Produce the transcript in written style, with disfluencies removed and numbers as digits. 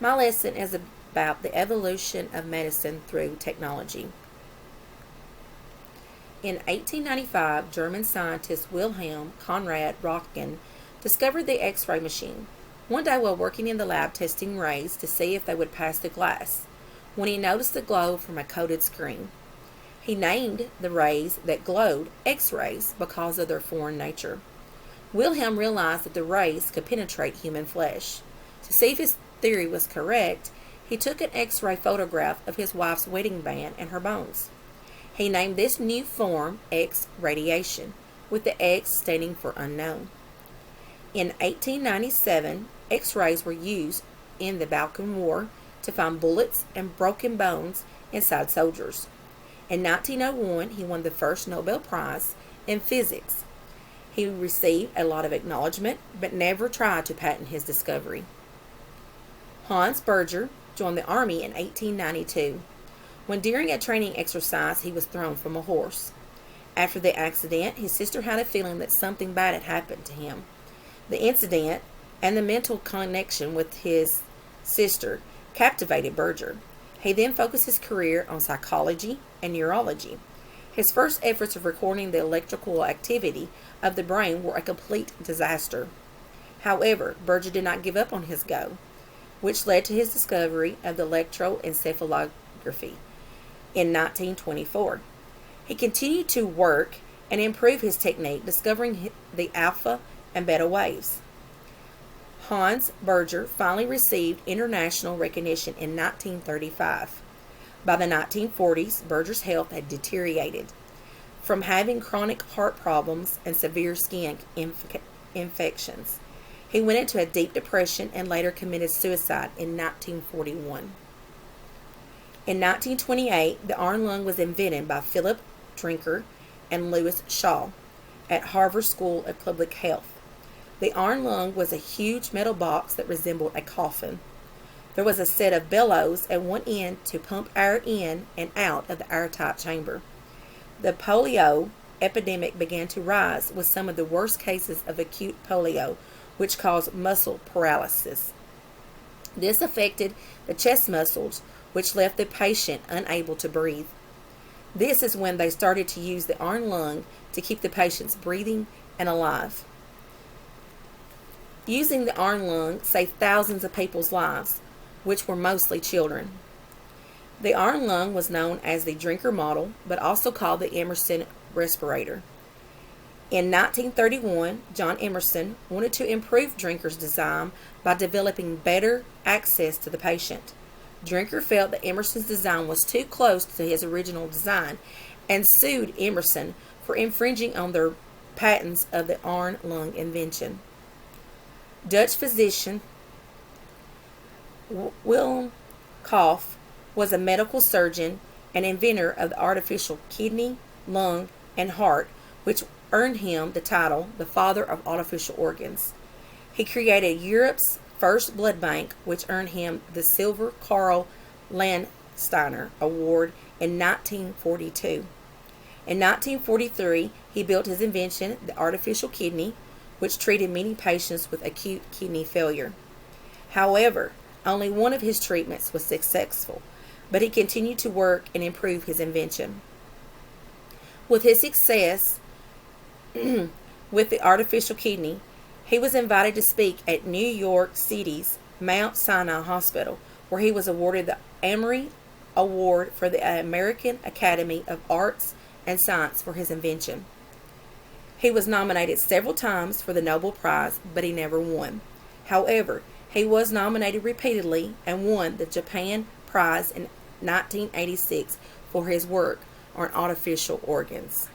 My lesson is about the evolution of medicine through technology. In 1895, German scientist Wilhelm Conrad Röntgen discovered the X-ray machine. One day while working in the lab testing rays to see if they would pass the glass, when he noticed the glow from a coated screen. He named the rays that glowed X-rays because of their foreign nature. Wilhelm realized that the rays could penetrate human flesh. To see if his theory was correct, he took an X-ray photograph of his wife's wedding band and her bones. He named this new form X radiation, with the X standing for unknown. In 1897, X-rays were used in the Balkan War to find bullets and broken bones inside soldiers. In 1901, he won the first Nobel Prize in physics. He received a lot of acknowledgement, but never tried to patent his discovery. Hans Berger joined the Army in 1892. When during a training exercise, he was thrown from a horse. After the accident, his sister had a feeling that something bad had happened to him. The incident and the mental connection with his sister captivated Berger. He then focused his career on psychology and neurology. His first efforts of recording the electrical activity of the brain were a complete disaster. However, Berger did not give up on his go, which led to his discovery of the electroencephalography in 1924. He continued to work and improve his technique, discovering the alpha and beta waves. Hans Berger finally received international recognition in 1935. By the 1940s, Berger's health had deteriorated. From having chronic heart problems and severe skin infections, he went into a deep depression and later committed suicide in 1941. In 1928, the iron lung was invented by Philip Drinker and Louis Shaw at Harvard School of Public Health. The iron lung was a huge metal box that resembled a coffin. There was a set of bellows at one end to pump air in and out of the airtight chamber. The polio epidemic began to rise with some of the worst cases of acute polio, which caused muscle paralysis. This affected the chest muscles, which left the patient unable to breathe. This is when they started to use the iron lung to keep the patients breathing and alive. Using the iron lung saved thousands of people's lives, which were mostly children. The iron lung was known as the Drinker model, but also called the Emerson respirator. In 1931, John Emerson wanted to improve Drinker's design by developing better access to the patient. Drinker felt that Emerson's design was too close to his original design and sued Emerson for infringing on their patents of the iron lung invention. Dutch physician Willem Kolff was a medical surgeon and inventor of the artificial kidney, lung, and heart, which earned him the title the father of artificial organs. He created Europe's first blood bank, which earned him the Silver Karl Landsteiner Award in 1942. In 1943, he built his invention, the artificial kidney, which treated many patients with acute kidney failure. However, only one of his treatments was successful, but he continued to work and improve his invention. With his success with the artificial kidney, he was invited to speak at New York City's Mount Sinai Hospital, where he was awarded the Emory Award for the American Academy of Arts and Science for his invention. He was nominated several times for the Nobel Prize, but he never won. However, he was nominated repeatedly and won the Japan Prize in 1986 for his work on artificial organs.